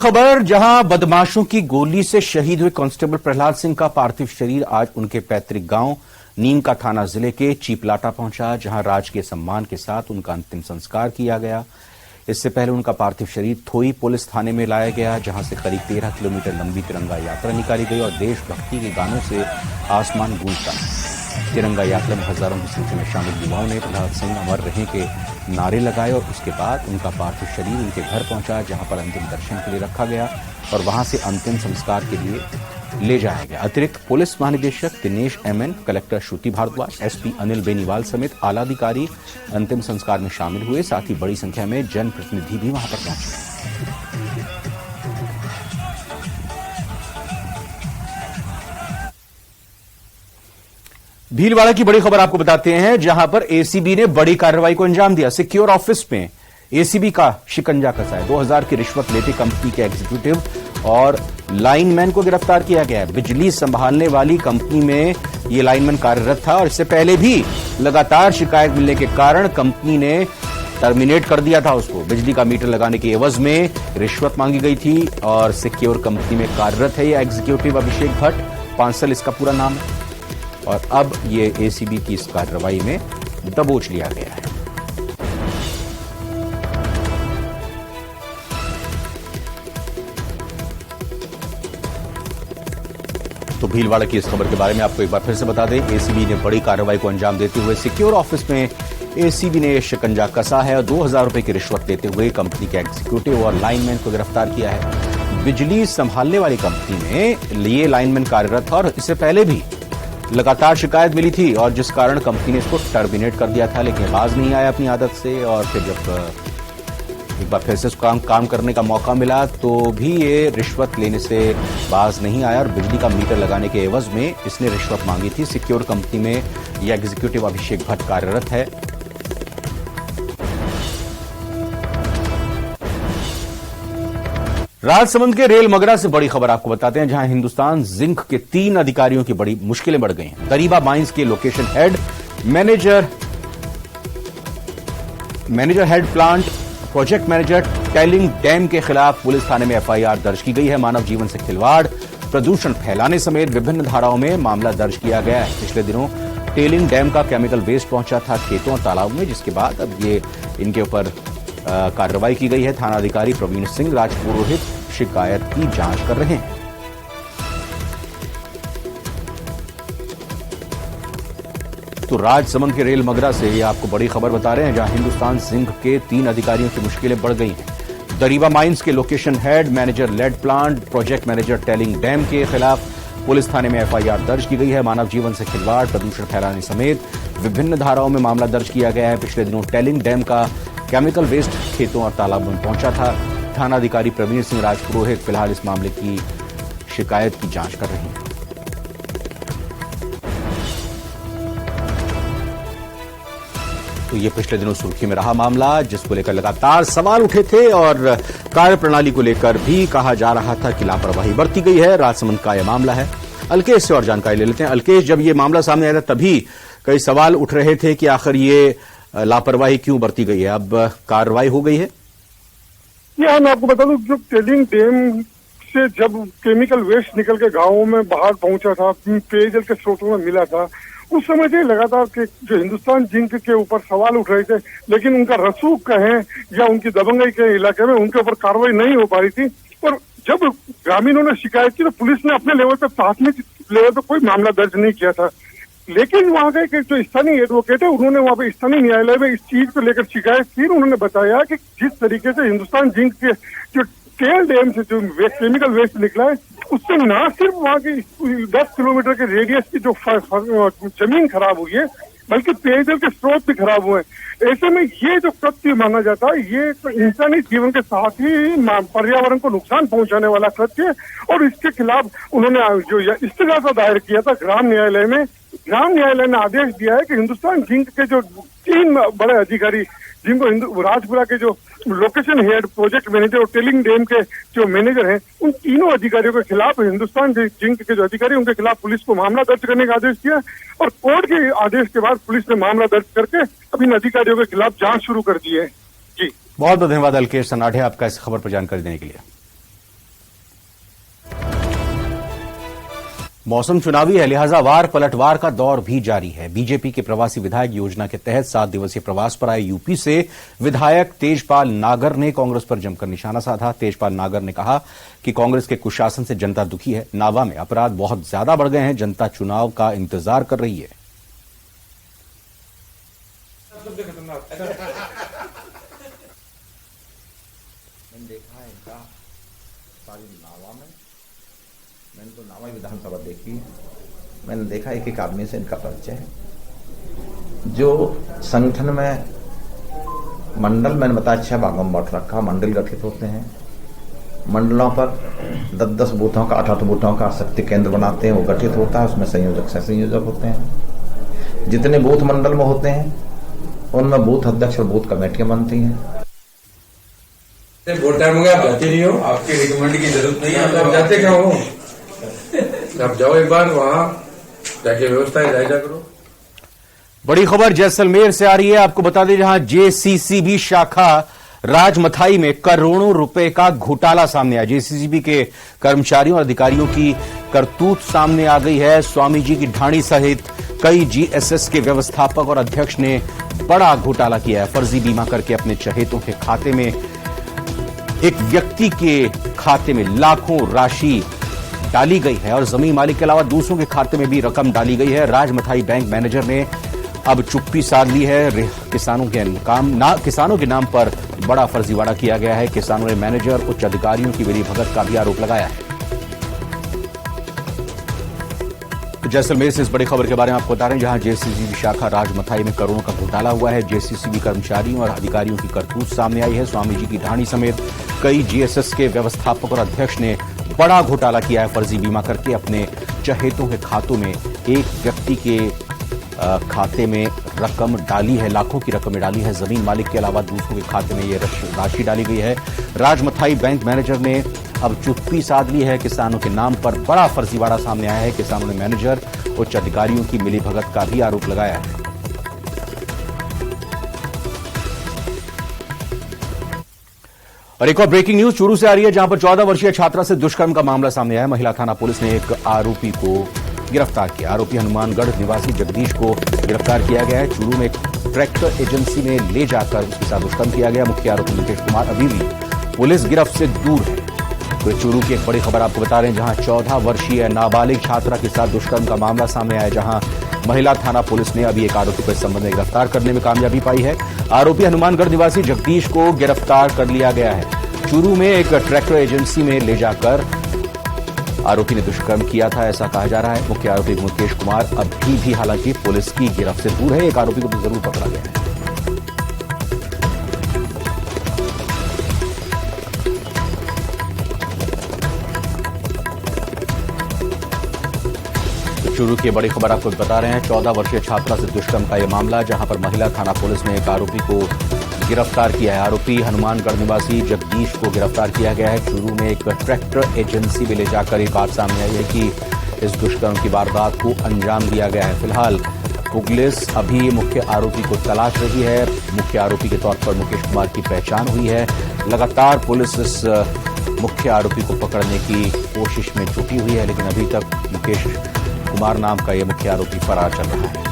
खबर जहां बदमाशों की गोली से शहीद हुए कांस्टेबल प्रहलाद सिंह का पार्थिव शरीर आज उनके पैतृक गांव नीम का थाना जिले के चीपलाटा पहुंचा, जहां राजकीय सम्मान के साथ उनका अंतिम संस्कार किया गया। इससे पहले उनका पार्थिव शरीर थोई पुलिस थाने में लाया गया, जहां से करीब 13 किलोमीटर लंबी तिरंगा यात्रा निकाली गई और देशभक्ति के गानों से आसमान गूंजता। तिरंगा यात्रा में हजारों की संख्या में शामिल युवाओं ने प्रहलाद सिंह अमर रहें के नारे लगाए और उसके बाद उनका पार्थिव शरीर उनके घर पहुंचा, जहां पर अंतिम दर्शन के लिए रखा गया और वहां से अंतिम संस्कार के लिए ले जाया गया। अतिरिक्त पुलिस महानिदेशक दिनेश एमएन, कलेक्टर श्रुति भारद्वाज, एसपी अनिल बेनीवाल समेत आला अधिकारी अंतिम संस्कार में शामिल हुए। साथ ही बड़ी संख्या में जनप्रतिनिधि भी वहां पर पहुंचे। भीलवाड़ा की बड़ी खबर आपको बताते हैं, जहां पर एसीबी ने बड़ी कार्रवाई को अंजाम दिया। सिक्योर ऑफिस में एसीबी का शिकंजा कसा है। 2000 की रिश्वत लेते कंपनी के एग्जीक्यूटिव और लाइनमैन को गिरफ्तार किया गया है। बिजली संभालने वाली कंपनी में यह लाइनमैन कार्यरत था और इससे पहले भी लगातार शिकायत मिलने के कारण कंपनी ने टर्मिनेट कर दिया था उसको। बिजली का मीटर लगाने के एवज में रिश्वत मांगी गई थी और सिक्योर कंपनी में कार्यरत है यह एग्जीक्यूटिव अभिषेक भट्ट, पांसल इसका पूरा नाम है। और अब ये एसीबी की इस कार्रवाई में दबोच लिया गया है। तो भीलवाड़ा की इस खबर के बारे में आपको एक बार फिर से बता दें, एसीबी ने बड़ी कार्रवाई को अंजाम देते हुए सिक्योर ऑफिस में एसीबी ने शिकंजा कसा है और 2000 रुपए की रिश्वत देते हुए कंपनी के एग्जीक्यूटिव और लाइनमैन को गिरफ्तार किया है। बिजली संभालने वाली कंपनी में ये लाइनमैन कार्यरत था और इससे पहले भी लगातार शिकायत मिली थी और जिस कारण कंपनी ने इसको टर्मिनेट कर दिया था, लेकिन बाज नहीं आया अपनी आदत से। और फिर जब एक बार फिर से काम करने का मौका मिला तो भी ये रिश्वत लेने से बाज नहीं आया और बिजली का मीटर लगाने के एवज में इसने रिश्वत मांगी थी। सिक्योर कंपनी में यह एग्जीक्यूटिव अभिषेक भट्ट कार्यरत है। राजसमंद के रेल मगरा से बड़ी खबर आपको बताते हैं, जहां हिंदुस्तान जिंक के 3 अधिकारियों की बड़ी मुश्किलें बढ़ गई हैं। दरीबा माइंस के location head, manager head plant, project manager tailing dam के खिलाफ पुलिस थाने में एफआईआर दर्ज की गई है। मानव जीवन से खिलवाड़, प्रदूषण फैलाने समेत विभिन्न धाराओं में मामला दर्ज किया गया है। पिछले दिनों टेलिंग डैम का केमिकल वेस्ट पहुंचा था खेतों और तालाबों में, जिसके बाद अब ये इनके ऊपर कार्रवाई की गई है। थाना अधिकारी प्रवीण सिंह राजपुरोहित शिकायत की जांच कर रहे हैं। तो राजसमंद के रेल मगरा से ये आपको बड़ी खबर बता रहे हैं, जहां हिंदुस्तान जिंक के 3 अधिकारियों की मुश्किलें बढ़ गई हैं। दरीबा माइंस के location head, manager lead plant, project manager tailing dam के खिलाफ पुलिस थाने में एफआईआर दर्ज की गई है। मानव जीवन से खिलवाड़, प्रदूषण फैलाने समेत विभिन्न धाराओं में मामला दर्ज किया गया है। पिछले दिनों टेलिंग डैम का केमिकल वेस्ट खेतों और तालाबों में पहुंचा था। थाना अधिकारी प्रवीण सिंह राजपुरोहित फिलहाल इस मामले की शिकायत की जांच कर रहे हैं। तो ये पिछले दिनों सुर्खी में रहा मामला, जिसको लेकर लगातार सवाल उठे थे और कार्यप्रणाली को लेकर भी कहा जा रहा था कि लापरवाही बरती गई है। राजसमंद का यह मामला है। अलकेश से और जानकारी ले लेते हैं। अलकेश, जब ये मामला सामने आया था तभी कई सवाल उठ रहे थे कि आखिर ये लापरवाही क्यों बरती गई है। अब कार्रवाई हो गई है। मैं आपको बता दूं, जो टेलिंग डैम से जब केमिकल वेस्ट निकल के गांवों में बाहर पहुंचा था, पेयजल के स्रोतों में मिला था, उस समय से लगातार के जो हिंदुस्तान जिंक के ऊपर सवाल उठ रहे थे, लेकिन उनका रसूख कहें या उनकी दबंगई के इलाके में उनके ऊपर कार्रवाई नहीं हो पा रही थी। और जब ग्रामीणों ने शिकायत की तो पुलिस ने अपने लेवल पर, प्राथमिक लेवल पर कोई मामला दर्ज नहीं किया था। लेकिन वहां के जो स्थानीय एडवोकेट है, उन्होंने वहां पे स्थानीय न्यायालय में इस चीज को लेकर शिकायत की। उन्होंने बताया कि जिस तरीके से हिंदुस्तान जिंक के जो टेल डैम से जो केमिकल वेस्ट निकला है, उससे न सिर्फ वहां की 10 किलोमीटर के रेडियस की जो जमीन खराब हुई है, बल्कि पेयजल के स्रोत भी खराब हुए हैं। ऐसे में ये जो कृत्य माना जाता है, ये तो इंसानी जीवन के साथ ही पर्यावरण को नुकसान पहुंचाने वाला कृत्य है। और इसके खिलाफ उन्होंने जो इस्तीगासा दायर किया था ग्राम न्यायालय में, ग्राम न्यायालय ने आदेश दिया है कि हिंदुस्तान जिंक के जो 3 बड़े अधिकारी, जिनको राजपुरा के जो लोकेशन हेड, प्रोजेक्ट मैनेजर और टेलिंग डैम के जो मैनेजर हैं, उन तीनों अधिकारियों के खिलाफ हिंदुस्तान जिंक के जो अधिकारी, उनके खिलाफ पुलिस को मामला दर्ज करने का आदेश दिया। और कोर्ट के आदेश के बाद पुलिस ने मामला दर्ज करके अब इन अधिकारियों के खिलाफ जांच शुरू कर दी है। जी, बहुत बहुत धन्यवाद अलकेश सनाढे आपका इस खबर पर जानकारी देने के लिए। मौसम चुनावी है, लिहाजा वार पलटवार का दौर भी जारी है। बीजेपी के प्रवासी विधायक योजना के तहत 7 दिवसीय प्रवास पर आए यूपी से विधायक तेजपाल नागर ने कांग्रेस पर जमकर निशाना साधा। तेजपाल नागर ने कहा कि कांग्रेस के कुशासन से जनता दुखी है, नावा में अपराध बहुत ज्यादा बढ़ गए हैं, जनता चुनाव का इंतजार कर रही है। मैंने देखा है इनका सारी नावा में, मैंने तो नावा विधानसभा देखी है, मैंने देखा एक एक आदमी से इनका परिचय है। जो संगठन में मंडल, मैंने बताया 6 भागों में बांट रखा, मंडल गठित होते हैं, मंडलों पर 10-10 बूथों का 8-8 बूथों का शक्ति केंद्र बनाते हैं, वो गठित होता है, उसमें संयोजक सह संयोजक होते हैं। जितने बूथ मंडल में होते हैं उनमें बूथ अध्यक्ष और बूथ कमेटियां बनती हैं। वोट टाइम हो गया, आप जाते नहीं हो, आपके रिकमेंड की जरूरत नहीं है, आप जाते क्या हो? आप जाओ एक बार वहां जाके व्यवस्था जायजा करो। बड़ी खबर जैसलमेर से आ रही है। आपको बता दें, जहां जेसीसीबी शाखा राजमथाई में करोड़ों रुपए का घोटाला सामने आया। जेसीसीबी के कर्मचारियों और अधिकारियों की करतूत सामने आ गई है। स्वामी जी की ढाणी सहित कई जीएसएस के व्यवस्थापक और अध्यक्ष ने बड़ा घोटाला किया है। फर्जी बीमा करके अपने चहेतों के खाते में, एक व्यक्ति के खाते में लाखों राशि डाली गई है और जमीन मालिक के अलावा दूसरों के खाते में भी रकम डाली गई है। राजमथाई बैंक मैनेजर ने अब चुप्पी साध ली है। किसानों के नाम पर बड़ा फर्जीवाड़ा किया गया है। किसानों ने मैनेजर, उच्च अधिकारियों की मिलीभगत का भी आरोप लगाया है। जैसलमेर से इस बड़ी खबर के बारे में आपको बता रहे हैं, जहां जेसीसीबी शाखा राजमथाई में करोड़ों का घोटाला हुआ है। जेसीसीबी कर्मचारियों और अधिकारियों की करतूत सामने आई है। स्वामी जी की ढाणी समेत कई जीएसएस के व्यवस्थापक और अध्यक्ष ने बड़ा घोटाला किया है। फर्जी बीमा करके अपने चहेतों के खातों में एक व्यक्ति के खाते में रकम डाली है, लाखों की रकम डाली है। जमीन मालिक के अलावा दूसरों के खाते में यह राशि डाली गई है। राजमथाई बैंक मैनेजर ने अब चुप्पी साध ली है। किसानों के नाम पर बड़ा फर्जीवाड़ा सामने आया है। किसानों ने मैनेजर, उच्च अधिकारियों की मिलीभगत का भी आरोप लगाया है। और एक और ब्रेकिंग न्यूज चूरू से आ रही है, जहां पर 14 वर्षीय छात्रा से दुष्कर्म का मामला सामने आया है। महिला थाना पुलिस ने एक आरोपी को गिरफ्तार किया। आरोपी हनुमानगढ़ निवासी जगदीश को गिरफ्तार किया गया है। चूरू में एक ट्रैक्टर एजेंसी में ले जाकर उसके साथ दुष्कर्म किया गया। मुख्य आरोपी मुकेश कुमार अभी भी पुलिस गिरफ्त से दूर है। तो चूरू की एक बड़ी खबर आपको बता रहे हैं, जहां 14 वर्षीय नाबालिग छात्रा के साथ दुष्कर्म का मामला सामने आया, जहां महिला थाना पुलिस ने अभी एक आरोपी को इस संबंध में गिरफ्तार करने में कामयाबी पाई है। आरोपी हनुमानगढ़ निवासी जगदीश को गिरफ्तार कर लिया गया है। चूरू में एक ट्रैक्टर एजेंसी में ले जाकर आरोपी ने दुष्कर्म किया था, ऐसा कहा जा रहा है। मुख्य आरोपी मुकेश कुमार अभी भी हालांकि पुलिस की गिरफ्त से दूर है। एक आरोपी को तो जरूर पकड़ा गया है। चूरू की बड़ी खबर आपको बता रहे हैं, 14 वर्षीय छात्रा से दुष्कर्म का यह मामला, जहां पर महिला थाना पुलिस ने एक आरोपी को गिरफ्तार किया है। आरोपी हनुमानगढ़ निवासी जगदीश को गिरफ्तार किया गया है। चूरू में एक ट्रैक्टर एजेंसी में ले जाकर एक बात सामने आई है कि इस दुष्कर्म की वारदात को अंजाम दिया गया है। फिलहाल पुलिस अभी मुख्य आरोपी को तलाश रही है। मुख्य आरोपी के तौर पर मुकेश कुमार की पहचान हुई है। लगातार पुलिस इस मुख्य आरोपी को पकड़ने की कोशिश में जुटी हुई है, लेकिन अभी तक मुकेश कुमार नाम का यह मुख्य आरोपी फरार चल रहा है।